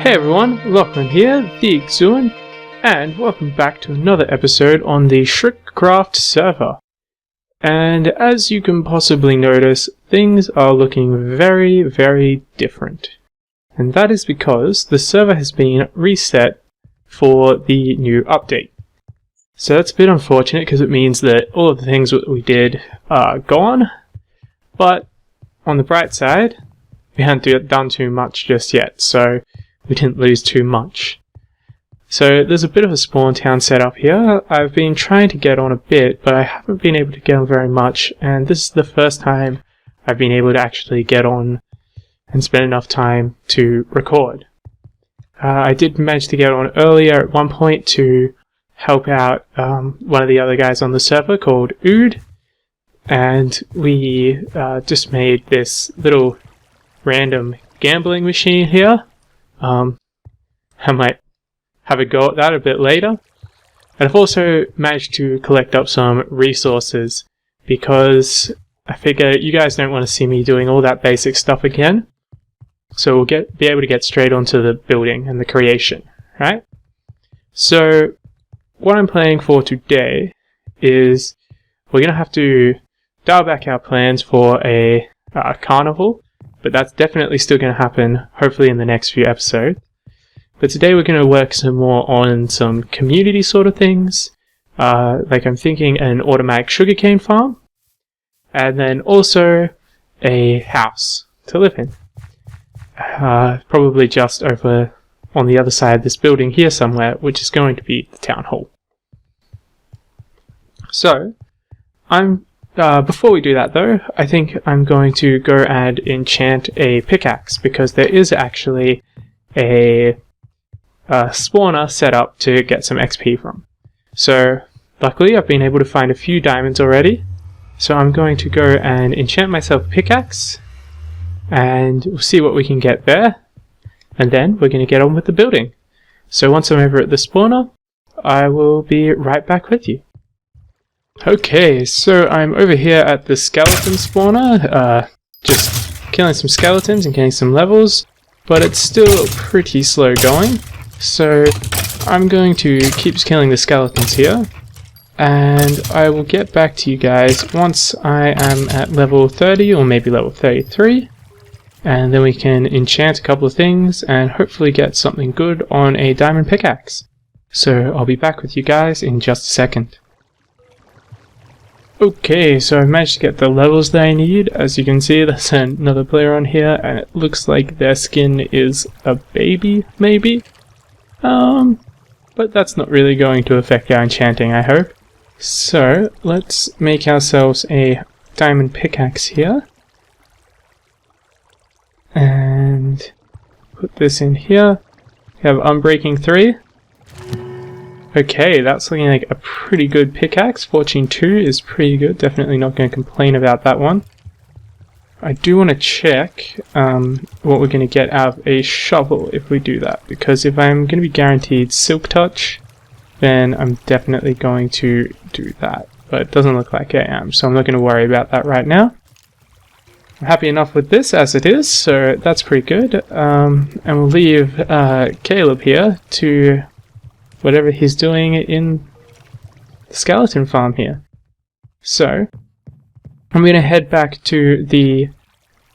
Hey everyone, Lachlan here, the Exuan, and welcome back to another episode on the ShrickCraft Server. And as you can possibly notice, things are looking very, very different. And that is because the server has been reset for the new update. So that's a bit unfortunate because it means that all of the things that we did are gone, but on the bright side, we haven't done too much just yet, so we didn't lose too much. So there's a bit of a spawn town set up here. I've been trying to get on a bit, but I haven't been able to get on very much, and this is the first time I've been able to actually get on and spend enough time to record. I did manage to get on earlier at one point to help out one of the other guys on the server called Ood, and we just made this little random gambling machine here. I might have a go at that a bit later. And I've also managed to collect up some resources because I figure you guys don't want to see me doing all that basic stuff again. So we'll be able to get straight onto the building and the creation, right? So what I'm planning for today is we're going to have to dial back our plans for a carnival, but that's definitely still going to happen hopefully in the next few episodes. But today we're going to work some more on some community sort of things, like I'm thinking an automatic sugarcane farm, and then also a house to live in. Probably just over on the other side of this building here somewhere, which is going to be the town hall. So, before we do that though, I think I'm going to go and enchant a pickaxe, because there is actually a spawner set up to get some XP from. So luckily I've been able to find a few diamonds already, so I'm going to go and enchant myself a pickaxe, and we'll see what we can get there, and then we're going to get on with the building. So once I'm over at the spawner, I will be right back with you. Okay, so I'm over here at the skeleton spawner, just killing some skeletons and getting some levels, but it's still pretty slow going. So I'm going to keep killing the skeletons here, and I will get back to you guys once I am at level 30 or maybe level 33, and then we can enchant a couple of things and hopefully get something good on a diamond pickaxe. So I'll be back with you guys in just a second. Okay, so I've managed to get the levels that I need. As you can see, there's another player on here, and it looks like their skin is a baby, maybe? But that's not really going to affect our enchanting, I hope. So, let's make ourselves a diamond pickaxe here. And put this in here. We have Unbreaking 3. Okay, that's looking like a pretty good pickaxe. Fortune 2 is pretty good. Definitely not going to complain about that one. I do want to check what we're going to get out of a shovel if we do that, because if I'm going to be guaranteed Silk Touch, then I'm definitely going to do that. But it doesn't look like I am, so I'm not going to worry about that right now. I'm happy enough with this as it is, so that's pretty good. And we'll leave Caleb here to whatever he's doing in the skeleton farm here. So I'm going to head back to the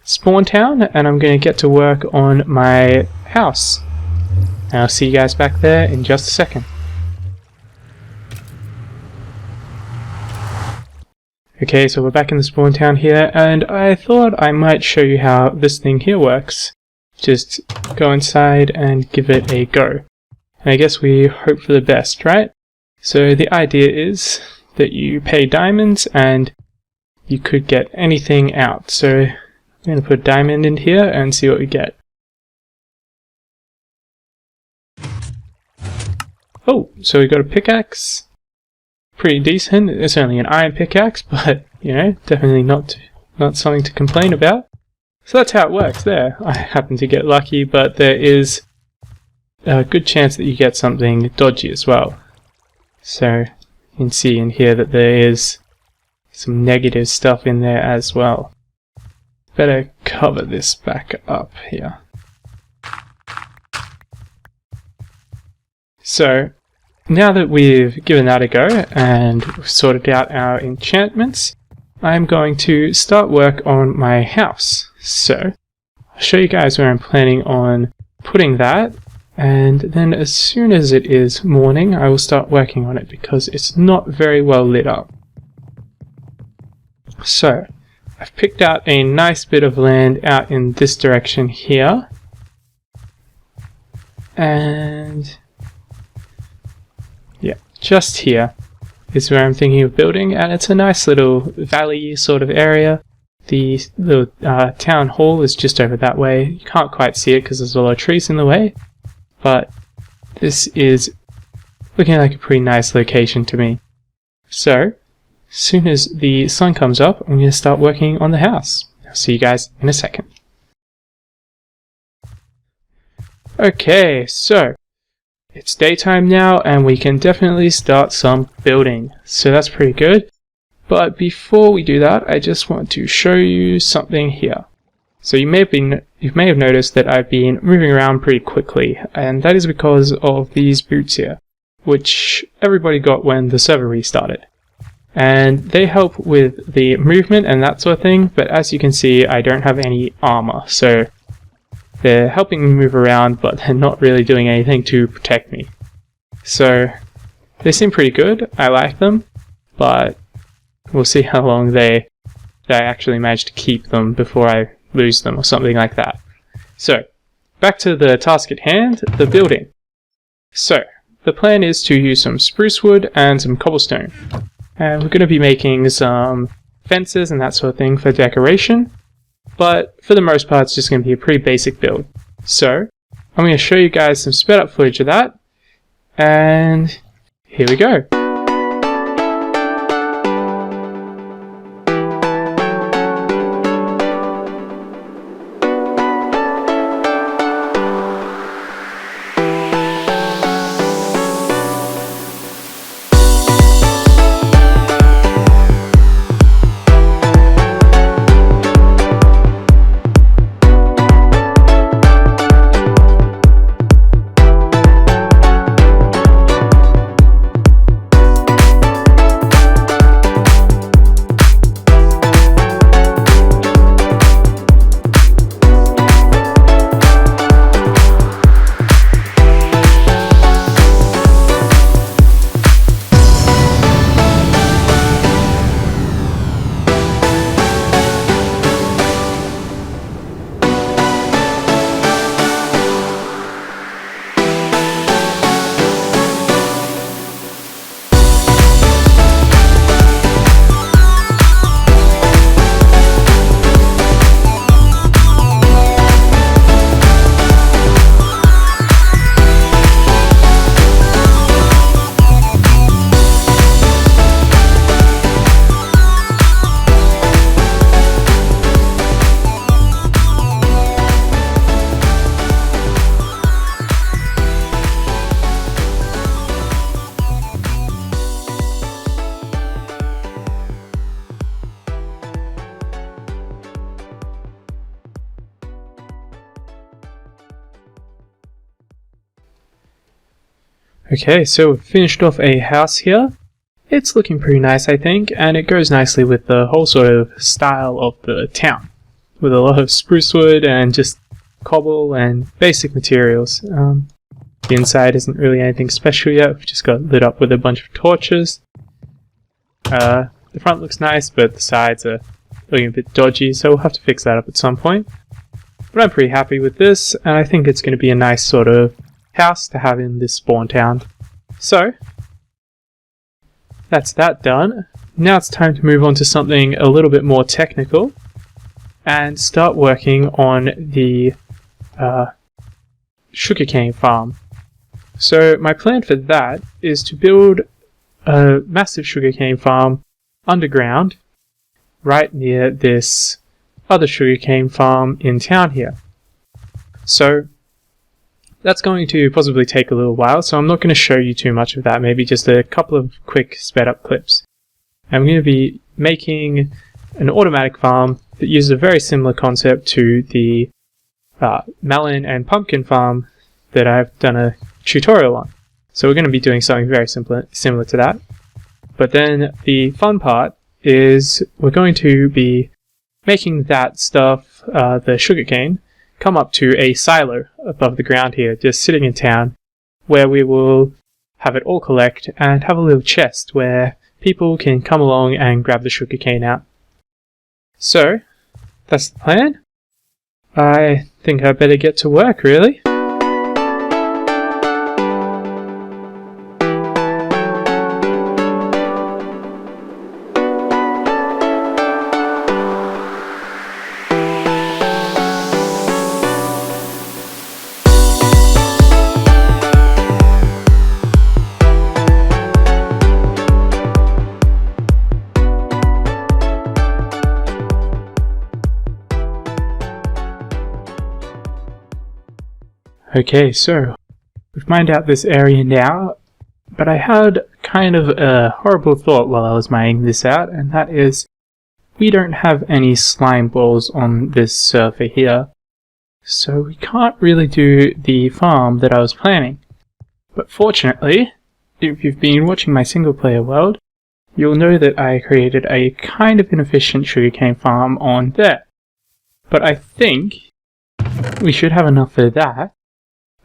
spawn town, and I'm going to get to work on my house. And I'll see you guys back there in just a second. Okay, so we're back in the spawn town here, and I thought I might show you how this thing here works. Just go inside and give it a go. And I guess we hope for the best, right? So the idea is that you pay diamonds and you could get anything out. So I'm going to put a diamond in here and see what we get. Oh, so we got a pickaxe. Pretty decent. It's only an iron pickaxe, but you know, definitely not something to complain about. So that's how it works there. I happen to get lucky, but there is a good chance that you get something dodgy as well. So you can see in here that there is some negative stuff in there as well. Better cover this back up here. So now that we've given that a go and sorted out our enchantments, I'm going to start work on my house. So I'll show you guys where I'm planning on putting that, and then as soon as it is morning I will start working on it because it's not very well lit up. So I've picked out a nice bit of land out in this direction here, and yeah, just here is where I'm thinking of building, and it's a nice little valley sort of area. The town hall is just over that way. You can't quite see it because there's a lot of trees in the way, but this is looking like a pretty nice location to me. So as soon as the sun comes up, I'm going to start working on the house. I'll see you guys in a second. Okay, so it's daytime now and we can definitely start some building. So that's pretty good. But before we do that, I just want to show you something here. So you may have noticed that I've been moving around pretty quickly, and that is because of these boots here, which everybody got when the server restarted. And they help with the movement and that sort of thing, but as you can see I don't have any armor, so they're helping me move around but they're not really doing anything to protect me. So they seem pretty good, I like them, but we'll see how long I actually manage to keep them before I lose them or something like that. So back to the task at hand, the building. So the plan is to use some spruce wood and some cobblestone. And we're going to be making some fences and that sort of thing for decoration, but for the most part it's just going to be a pretty basic build. So I'm going to show you guys some sped up footage of that, and here we go. Okay, so we've finished off a house here. It's looking pretty nice, I think, and it goes nicely with the whole sort of style of the town, with a lot of spruce wood and just cobble and basic materials. The inside isn't really anything special yet, we've just got lit up with a bunch of torches. The front looks nice, but the sides are looking a bit dodgy, so we'll have to fix that up at some point. But I'm pretty happy with this, and I think it's going to be a nice sort of house to have in this spawn town. So that's that done. Now it's time to move on to something a little bit more technical and start working on the sugarcane farm. So my plan for that is to build a massive sugarcane farm underground right near this other sugarcane farm in town here. So that's going to possibly take a little while, so I'm not going to show you too much of that, maybe just a couple of quick sped up clips. I'm going to be making an automatic farm that uses a very similar concept to the melon and pumpkin farm that I've done a tutorial on. So we're going to be doing something very similar to that. But then the fun part is we're going to be making that stuff, the sugarcane, come up to a silo above the ground here, just sitting in town, where we will have it all collect and have a little chest where people can come along and grab the sugarcane out. So, that's the plan. I think I better get to work, really. Okay, so we've mined out this area now, but I had kind of a horrible thought while I was mining this out, and that is we don't have any slime balls on this server here, so we can't really do the farm that I was planning. But fortunately, if you've been watching my single player world, you'll know that I created a kind of inefficient sugarcane farm on there. But I think we should have enough for that.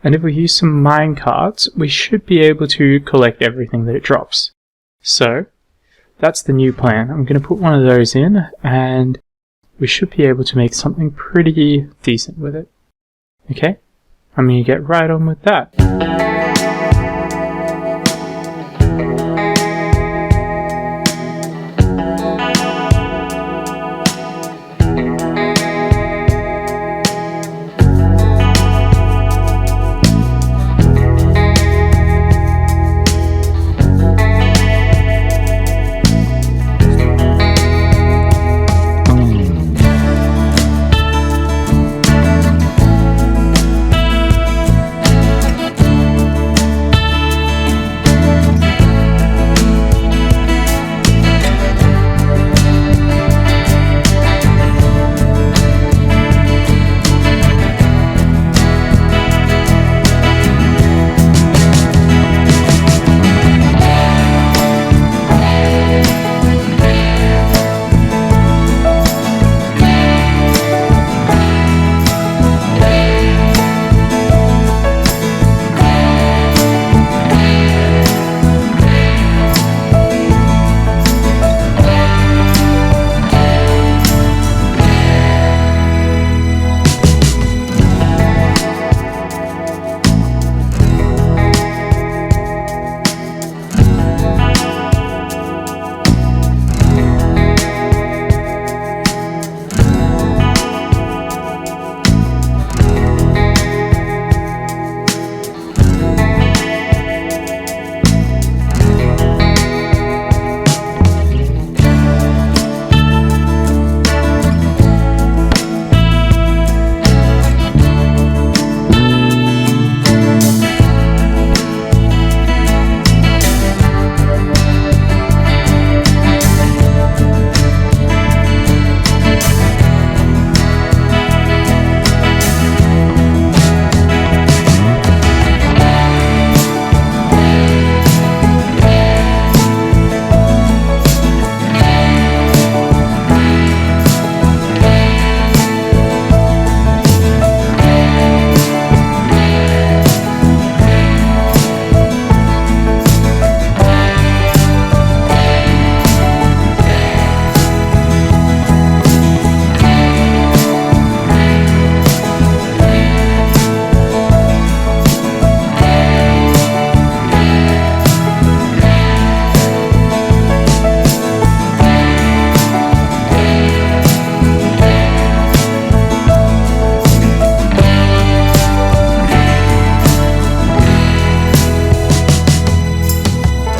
And if we use some mine carts, we should be able to collect everything that it drops. So, that's the new plan. I'm going to put one of those in, and we should be able to make something pretty decent with it. Okay? I'm going to get right on with that.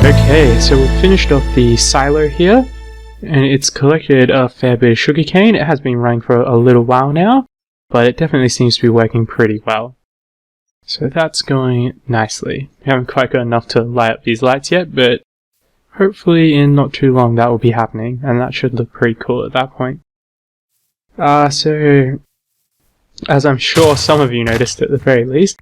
Okay, so we've finished off the silo here, and it's collected a fair bit of sugarcane. It has been running for a little while now, but it definitely seems to be working pretty well. So that's going nicely. We haven't quite got enough to light up these lights yet, but hopefully in not too long that will be happening, and that should look pretty cool at that point. So, as I'm sure some of you noticed at the very least,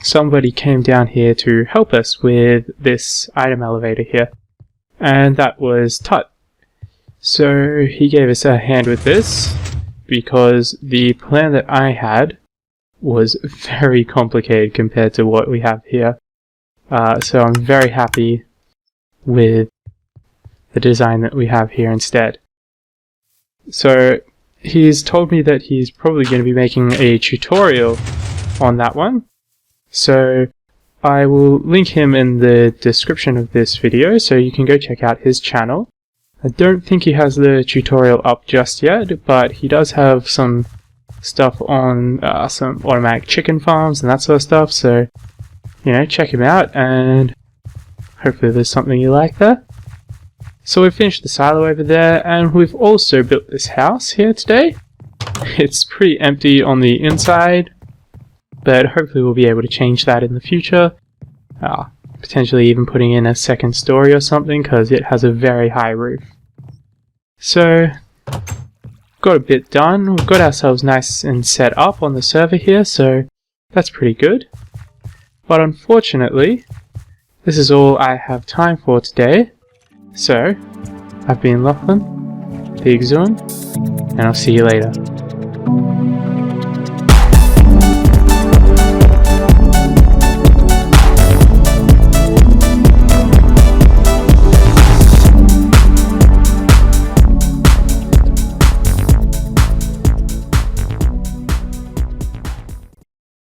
somebody came down here to help us with this item elevator here, and that was Tut. So he gave us a hand with this because the plan that I had was very complicated compared to what we have here. So I'm very happy with the design that we have here instead. So he's told me that he's probably going to be making a tutorial on that one. So I will link him in the description of this video so you can go check out his channel. I don't think he has the tutorial up just yet, but he does have some stuff on some automatic chicken farms and that sort of stuff, so you know, check him out and hopefully there's something you like there. So we've finished the silo over there, and we've also built this house here today. It's pretty empty on the inside, but hopefully we'll be able to change that in the future. Potentially even putting in a second story or something, because it has a very high roof. So, got a bit done. We've got ourselves nice and set up on the server here, so that's pretty good. But unfortunately, this is all I have time for today. So, I've been Lachlan, the Exhuan, and I'll see you later.